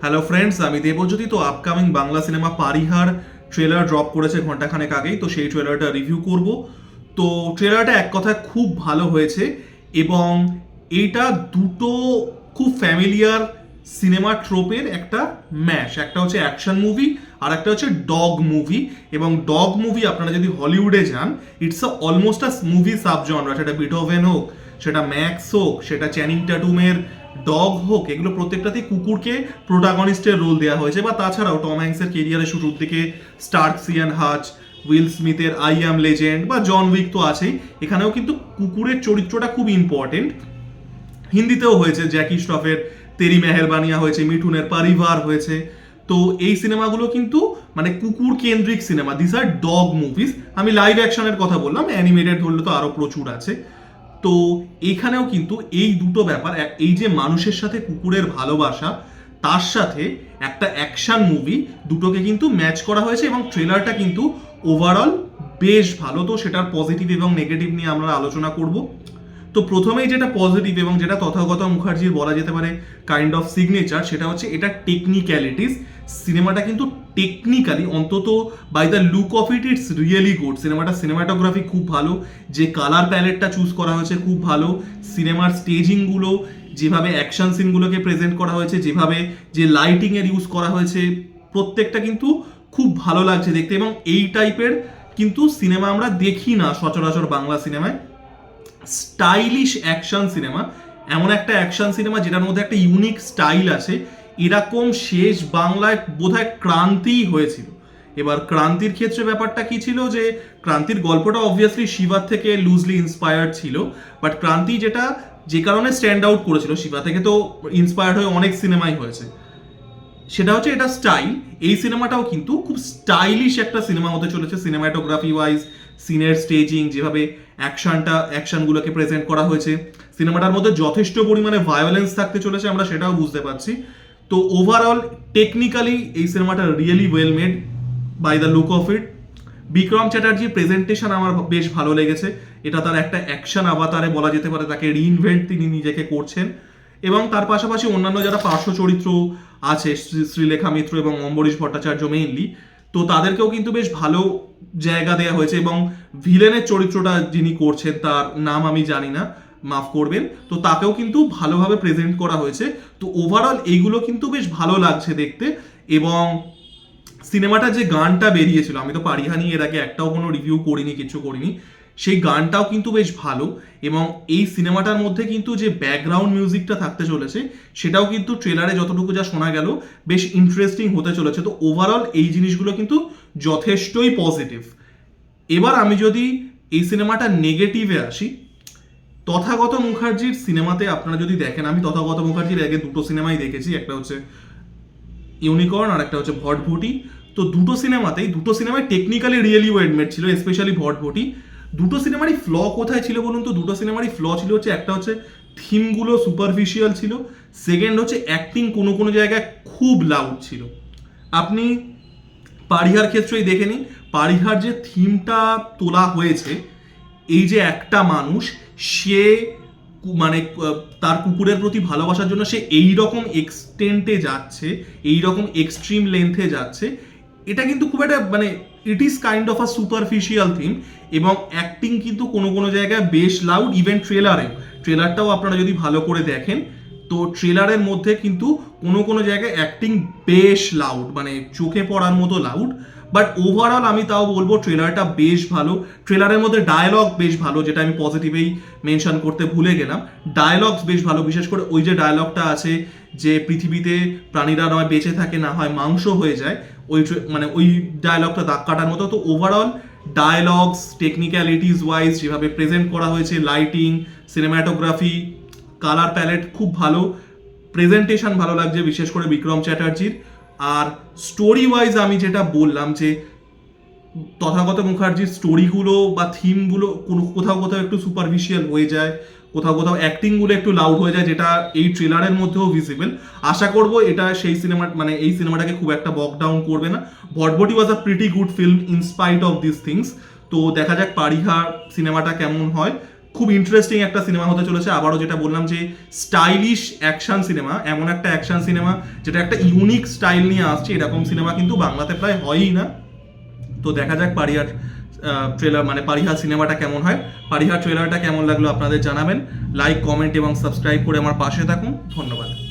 Hello friends, আমি দেবজ্যোতি। তো upcoming Bangla cinema Parihar trailer drop করেছে ঘন্টাখানেক আগেই, তো সেই ট্রেলারটা রিভিউ করব। তো ট্রেলারটা এক কথায় খুব ভালো হয়েছে এবং এইটা দুটো খুব ফ্যামিলিয়ার সিনেমা ট্রোপের একটা ম্যাশ। একটা হচ্ছে অ্যাকশন মুভি আর একটা হচ্ছে ডগ মুভি। এবং ডগ মুভি আপনারা যদি হলিউডে যান, it's almost a movie sub genre. সেটা বিটোভেন হোক, সেটা ম্যাক্স হোক, সেটা চ্যানিং ট্যাটুমের ডগ হোক, এগুলো প্রত্যেকটাতেই কুকুরকে প্রোটাগনিস্টের রোল দেওয়া হয়েছে। বা তাছাড়াও টম হ্যাঙ্কসের কেরিয়ারের শুরুর দিকে স্টার্কসিয়ান হাচ, উইল স্মিথের আই অ্যাম লেজেন্ড বা জন উইক তো আছেই, এখানেও কিন্তু কুকুরের চরিত্রটা খুব ইম্পর্টেন্ট। হিন্দিতেও হয়েছে, জ্যাকি শ্রফের তেরি মেহেরবানিয়া হয়েছে, মিঠুনের পরিবার হয়েছে। তো এই সিনেমাগুলো কিন্তু মানে কুকুর কেন্দ্রিক সিনেমা, দিস আর ডগ মুভিজ। আমি লাইভ অ্যাকশনের কথা বললাম, অ্যানিমেটেড ধরলে তো আরো প্রচুর আছে। তো এখানেও কিন্তু এই দুটো ব্যাপার, এই যে মানুষের সাথে কুকুরের ভালোবাসা, তার সাথে একটা অ্যাকশন মুভি, দুটোকে কিন্তু ম্যাচ করা হয়েছে এবং ট্রেলারটা কিন্তু ওভারঅল বেশ ভালো। তো সেটার পজিটিভ এবং নেগেটিভ নিয়ে আমরা আলোচনা করব। তো প্রথমেই যেটা পজিটিভ এবং যেটা তথাগত মুখার্জির বলা যেতে পারে কাইন্ড অফ সিগনেচার, সেটা হচ্ছে এটা টেকনিক্যালিটিস। সিনেমাটা কিন্তু টেকনিক্যালি, অন্তত by the look of it, it's really good. Cinematography খুব ভালো, যে কালার প্যালেটটা চুজ করা হয়েছে খুব ভালো, সিনেমার স্টেজিংগুলো, যেভাবে অ্যাকশন সিনগুলোকে প্রেজেন্ট করা হয়েছে, যেভাবে যে লাইটিং এর ইউজ করা হয়েছে, প্রত্যেকটা কিন্তু খুব ভালো লাগছে দেখতে। এবং এই টাইপের কিন্তু সিনেমা আমরা দেখি না সচরাচর বাংলা সিনেমায়। স্টাইলিশ অ্যাকশন সিনেমা, এমন একটা অ্যাকশন সিনেমা যেটার মধ্যে একটা ইউনিক স্টাইল আছে, এরকম শেষ বাংলায় বোধহয় ক্রান্তিই হয়েছিল। এবার ক্রান্তির ক্ষেত্রে ব্যাপারটা কি ছিল, যে ক্রান্তির গল্পটা অবভিয়াসলি শিবার থেকে লুজলি ইন্সপায়ার্ড ছিল, বাট ক্রান্তি যেটা যে কারণে স্ট্যান্ড আউট করেছিল, শিবা থেকে তো ইন্সপায়ার্ড হয়ে অনেক সিনেমাই হয়েছে, সেটা হচ্ছে এটা স্টাইল। এই সিনেমাটাও কিন্তু খুব স্টাইলিশ একটা সিনেমা হতে চলেছে, সিনেমাটোগ্রাফি ওয়াইজ, সিনের স্টেজিং, যেভাবে অ্যাকশনগুলোকে প্রেজেন্ট করা হয়েছে। সিনেমাটার মধ্যে যথেষ্ট পরিমাণে ভায়োলেন্স থাকতে চলেছে, আমরা সেটাও বুঝতে পারছি। তো ওভারঅল টেকনিক্যালি এই সিনেমাটা really well made by the look of it. Bikram চ্যাটার্জির প্রেজেন্টেশন আমার বেশ ভালো লেগেছে। এটা তার একটা অ্যাকশন আভাতারে বলা যেতে পারে, তাকে রিইনভেন্ট তিনি নিজেকে করছেন। এবং তার পাশাপাশি অন্যান্য যারা পার্শ্ব চরিত্র আছে, শ্রীলেখা মিত্র এবং অম্বরীশ ভট্টাচার্য মেইনলি, তো তাদেরকেও কিন্তু বেশ ভালো জায়গা দেওয়া হয়েছে। এবং ভিলেনের চরিত্রটা যিনি করছেন, তার নাম আমি জানি না, মাফ করবেন, তো তাকেও কিন্তু ভালোভাবে প্রেজেন্ট করা হয়েছে। তো ওভারঅল এইগুলো কিন্তু বেশ ভালো লাগছে দেখতে। এবং সিনেমাটা যে গানটা বেরিয়েছিল, আমি তো পারিহানি এর আগে একটাও কোনো রিভিউ করিনি, কিছু করিনি, সেই গানটাও কিন্তু বেশ ভালো। এবং এই সিনেমাটার মধ্যে কিন্তু যে ব্যাকগ্রাউন্ড মিউজিকটা থাকতে চলেছে, সেটাও কিন্তু ট্রেলারে যতটুকু যা শোনা গেল বেশ ইন্টারেস্টিং হতে চলেছে। তো ওভারঅল এই জিনিসগুলো কিন্তু যথেষ্টই পজিটিভ। এবার আমি যদি এই সিনেমাটা নেগেটিভে আসি, তথাগত মুখার্জির সিনেমাতে আপনারা যদি দেখেন, আমি তথাগত মুখার্জির আগে দুটো সিনেমাই দেখেছি, একটা হচ্ছে ইউনিকর্ন আর একটা হচ্ছে ভটভটি। তো দুটো সিনেমায় টেকনিক্যালি রিয়েলি ওয়েল মেড ছিল, স্পেশালি ভটভটি। দুটো সিনেমারই ফ্ল কোথায় ছিল বলুন তো? দুটো সিনেমারই ফ্ল ছিল হচ্ছে, একটা হচ্ছে থিমগুলো সুপারফিশিয়াল ছিল, সেকেন্ড হচ্ছে অ্যাক্টিং কোনো কোনো জায়গায় খুব লাউড ছিল। আপনি পারিহার ক্ষেত্রেই দেখে নিন, পারিহার যে থিমটা তোলা হয়েছে, এই যে একটা মানুষ, সে মানে তার কুকুরের প্রতি ভালোবাসার জন্য সে এই রকম এক্সটেন্টে যাচ্ছে, এই রকম এক্সট্রিম লেন্থে যাচ্ছে, এটা কিন্তু খুব একটা মানে it is kind of a superficial theme. এবং অ্যাক্টিং কিন্তু কোনো কোনো জায়গায় বেশ লাউড, ইভেন ট্রেলারটাও আপনারা যদি ভালো করে দেখেন, তো ট্রেলারের মধ্যে কিন্তু কোনো কোনো জায়গায় অ্যাক্টিং বেশ লাউড, মানে চোখে পড়ার মতো লাউড। বাট ওভারঅল আমি তাও বলবো ট্রেলারটা বেশ ভালো। ট্রেলারের মধ্যে ডায়ালগ বেশ ভালো, যেটা আমি পজিটিভেই মেনশন করতে ভুলে গেলাম। ডায়ালগস বেশ ভালো, বিশেষ করে ওই যে ডায়ালগটা আছে যে পৃথিবীতে প্রাণীরা নয় বেঁচে থাকে, না হয় মাংস হয়ে যায়, মানে ওই ডায়ালগটা দাগ কাটার মতো। তো ওভারঅল ডায়ালগস, টেকনিক্যালিটিস ওয়াইজ যেভাবে প্রেজেন্ট করা হয়েছে, লাইটিং, সিনেমাটোগ্রাফি, কালার প্যালেট খুব ভালো, প্রেজেন্টেশন ভালো লাগছে বিশেষ করে বিক্রম চ্যাটার্জির। আর স্টোরি ওয়াইজ আমি যেটা বললাম, যে তথাগত মুখার্জির স্টোরিগুলো বা থিমগুলো কোথাও কোথাও একটু সুপারফিশিয়াল হয়ে যায়, কোথাও কোথাও অ্যাক্টিংগুলো একটু লাউড হয়ে যায়, যেটা এই ট্রেলারের মধ্যেও ভিজিবল। আশা করব এটা সেই সিনেমা, মানে এই সিনেমাটাকে খুব একটা বক ডাউন করবে না। Bhotbhoti was a pretty good film in spite of this things. তো দেখা যাক পারিহার সিনেমাটা কেমন হয়। খুব ইন্টারেস্টিং একটা সিনেমা হতে চলেছে। আবারও যেটা বললাম যে স্টাইলিশ অ্যাকশন সিনেমা, এমন একটা অ্যাকশন সিনেমা যেটা একটা ইউনিক স্টাইল নিয়ে আসছে, এরকম সিনেমা কিন্তু বাংলাতে প্রায় হয়ই না। তো দেখা যাক পারিহার ট্রেলার মানে পারিহার সিনেমাটা কেমন হয়। পারিহার ট্রেলারটা কেমন লাগলো আপনাদের জানাবেন। লাইক, কমেন্ট এবং সাবস্ক্রাইব করে আমার পাশে থাকুন। ধন্যবাদ।